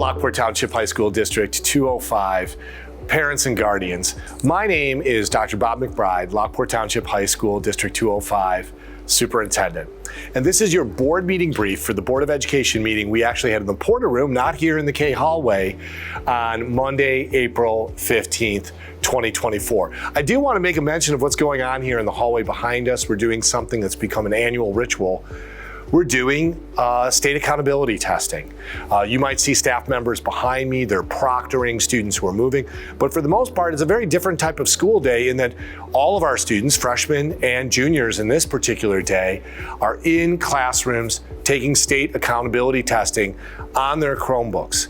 Lockport Township High School District 205, parents and guardians. My name is Dr. Bob McBride, Lockport Township High School District 205 Superintendent. And this is your board meeting brief for the Board of Education meeting we actually had in the Porter Room, not here in the K hallway, on Monday, April 15th, 2024. I do want to make a mention of what's going on here in the hallway behind us. We're doing something that's become an annual ritual. We're doing state accountability testing. You might see staff members behind me, they're proctoring students who are moving, but for the most part, it's a very different type of school day in that all of our students, freshmen and juniors in this particular day, are in classrooms taking state accountability testing on their Chromebooks.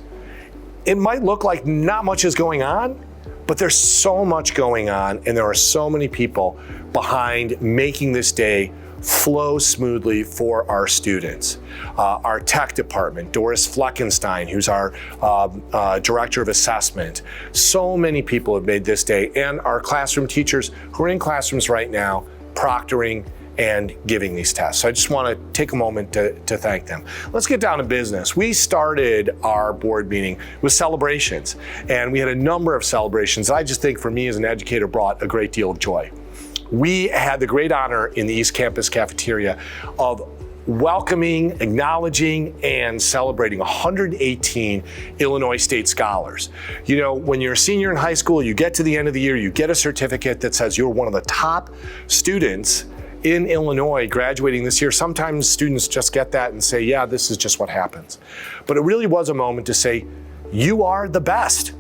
It might look like not much is going on, but there's so much going on, and there are so many people behind making this day flow smoothly for our students. Our tech department, Doris Fleckenstein, who's our director of assessment. So many people have made this day, and our classroom teachers who are in classrooms right now, proctoring and giving these tests. So I just want to take a moment to thank them. Let's get down to business. We started our board meeting with celebrations, and we had a number of celebrations that I just think for me as an educator brought a great deal of joy. We had the great honor in the East Campus cafeteria of welcoming, acknowledging, and celebrating 118 Illinois State Scholars. You know, when you're a senior in high school, you get to the end of the year, you get a certificate that says you're one of the top students in Illinois graduating this year. Sometimes students just get that and say, yeah, this is just what happens. But it really was a moment to say, you are the best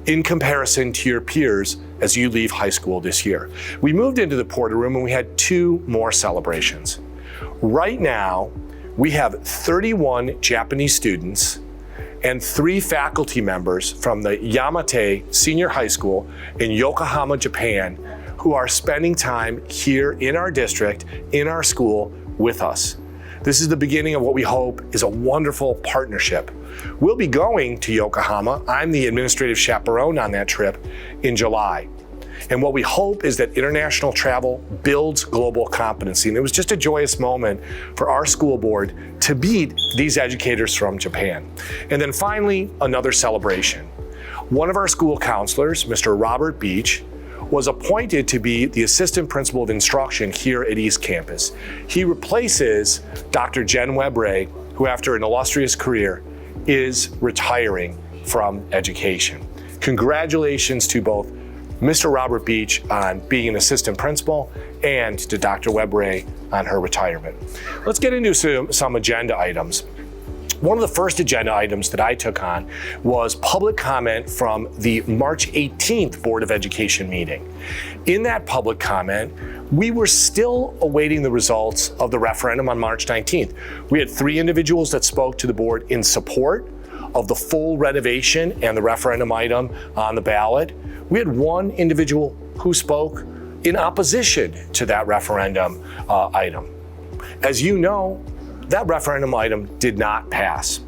in comparison to your peers as you leave high school this year. We moved into the Porter Room and we had two more celebrations. Right now, we have 31 Japanese students and 3 faculty members from the Yamate Senior High School in Yokohama, Japan, who are spending time here in our district, in our school, with us. This is the beginning of what we hope is a wonderful partnership. We'll be going to Yokohama. I'm the administrative chaperone on that trip in July. And what we hope is that international travel builds global competency. And it was just a joyous moment for our school board to meet these educators from Japan. And then finally, another celebration. One of our school counselors, Mr. Robert Beach, was appointed to be the Assistant Principal of Instruction here at East Campus. He replaces Dr. Jen Webb-Ray, who after an illustrious career is retiring from education. Congratulations to both Mr. Robert Beach on being an assistant principal and to Dr. Webb-Ray on her retirement. Let's get into some agenda items. One of the first agenda items that I took on was public comment from the March 18th Board of Education meeting. In that public comment, we were still awaiting the results of the referendum on March 19th. We had 3 individuals that spoke to the board in support of the full renovation and the referendum item on the ballot. We had 1 individual who spoke in opposition to that referendum item. As you know, that referendum item did not pass.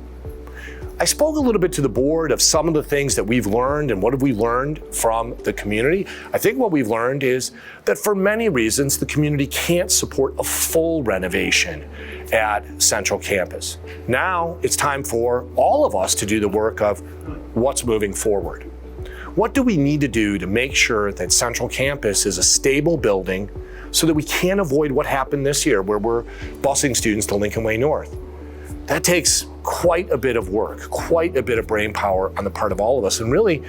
I spoke a little bit to the board of some of the things that we've learned and what have we learned from the community. I think what we've learned is that for many reasons, the community can't support a full renovation at Central Campus. Now it's time for all of us to do the work of what's moving forward. What do we need to do to make sure that Central Campus is a stable building so that we can avoid what happened this year where we're busing students to Lincoln Way North? That takes quite a bit of work, quite a bit of brain power on the part of all of us. And really,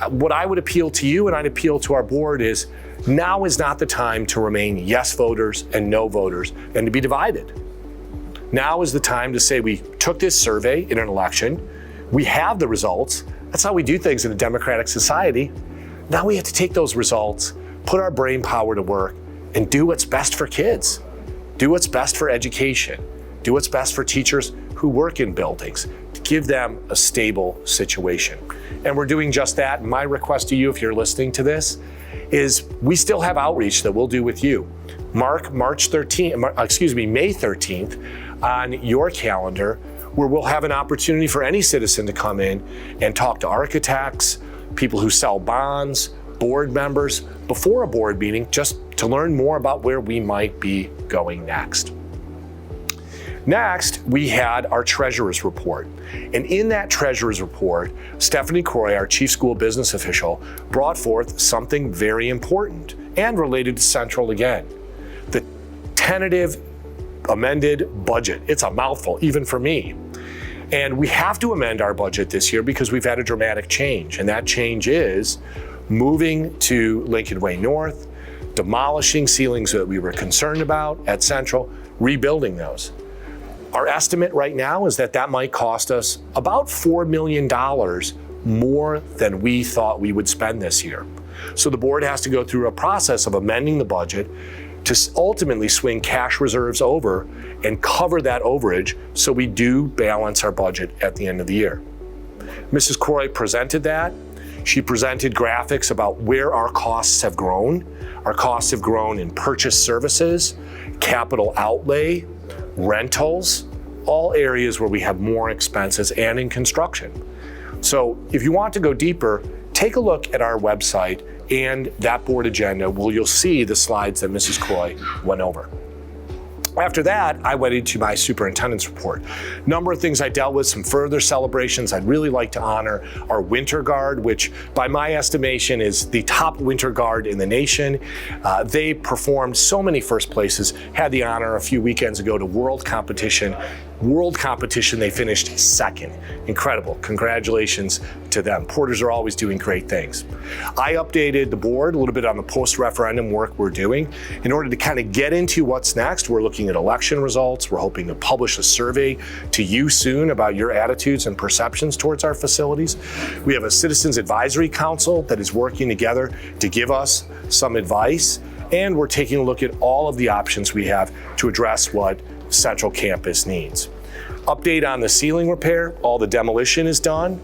what I would appeal to you and I'd appeal to our board is now is not the time to remain yes voters and no voters and to be divided. Now is the time to say we took this survey in an election, we have the results, that's how we do things in a democratic society. Now we have to take those results, put our brain power to work, and do what's best for kids. Do what's best for education. Do what's best for teachers who work in buildings to give them a stable situation. And we're doing just that. My request to you, if you're listening to this, is we still have outreach that we'll do with you. Mark May 13th on your calendar, where we'll have an opportunity for any citizen to come in and talk to architects, people who sell bonds, board members, before a board meeting, just to learn more about where we might be going next. Next, we had our treasurer's report. And in that treasurer's report, Stephanie Croy, our chief school business official, brought forth something very important and related to Central again. The tentative amended budget. It's a mouthful, even for me. And we have to amend our budget this year because we've had a dramatic change. And that change is moving to Lincoln Way North, demolishing ceilings that we were concerned about at Central, rebuilding those. Our estimate right now is that that might cost us about $4 million more than we thought we would spend this year. So the board has to go through a process of amending the budget to ultimately swing cash reserves over and cover that overage so we do balance our budget at the end of the year. Mrs. Croy presented that. She presented graphics about where our costs have grown. Our costs have grown in purchase services, capital outlay, rentals, all areas where we have more expenses, and in construction. So if you want to go deeper, take a look at our website and that board agenda where you'll see the slides that Mrs. Croy went over. After that, I went into my superintendent's report. Number of things I dealt with, some further celebrations. I'd really like to honor our Winter Guard, which by my estimation is the top Winter Guard in the nation. They performed so many first places, had the honor a few weekends ago to world competition. They finished second. Incredible. Congratulations to them. Porters are always doing great things. I updated the board a little bit on the post-referendum work we're doing. In order to kind of get into what's next, we're looking at election results. We're hoping to publish a survey to you soon about your attitudes and perceptions towards our facilities. We have a Citizens Advisory Council that is working together to give us some advice. And we're taking a look at all of the options we have to address what Central Campus needs. Update on the ceiling repair, all the demolition is done.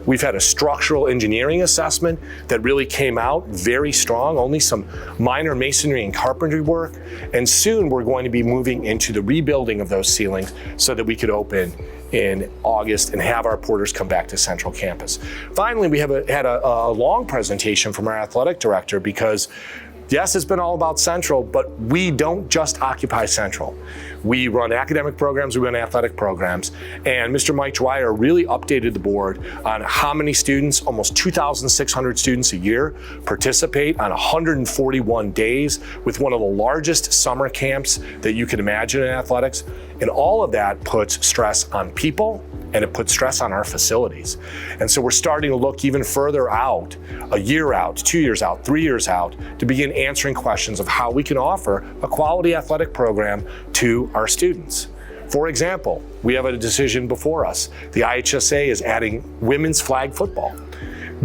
We've had a structural engineering assessment that really came out very strong, only some minor masonry and carpentry work. And soon we're going to be moving into the rebuilding of those ceilings so that we could open in August and have our porters come back to Central Campus. Finally, we had a long presentation from our athletic director because yes, it's been all about Central, but we don't just occupy Central. We run academic programs, we run athletic programs, and Mr. Mike Dwyer really updated the board on how many students, almost 2,600 students a year, participate on 141 days with one of the largest summer camps that you can imagine in athletics. And all of that puts stress on people, and it puts stress on our facilities. And so we're starting to look even further out, a year out, 2 years out, 3 years out, to begin answering questions of how we can offer a quality athletic program to our students. For example, we have a decision before us. The IHSA is adding women's flag football.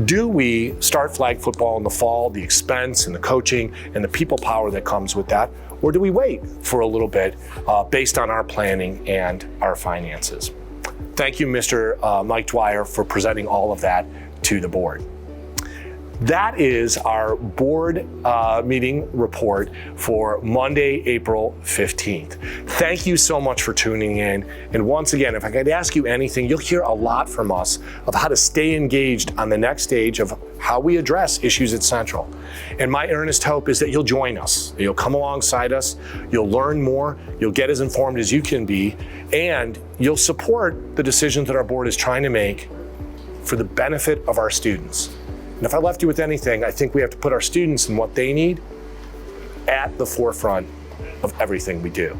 Do we start flag football in the fall, the expense and the coaching and the people power that comes with that? Or do we wait for a little bit based on our planning and our finances? Thank you, Mr. Mike Dwyer, for presenting all of that to the board. That is our board meeting report for Monday, April 15th. Thank you so much for tuning in. And once again, if I could ask you anything, you'll hear a lot from us of how to stay engaged on the next stage of how we address issues at Central. And my earnest hope is that you'll join us, that you'll come alongside us, you'll learn more, you'll get as informed as you can be, and you'll support the decisions that our board is trying to make for the benefit of our students. And if I left you with anything, I think we have to put our students and what they need at the forefront of everything we do.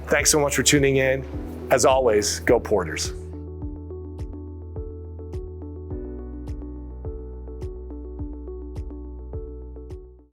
Thanks so much for tuning in. As always, go Porters.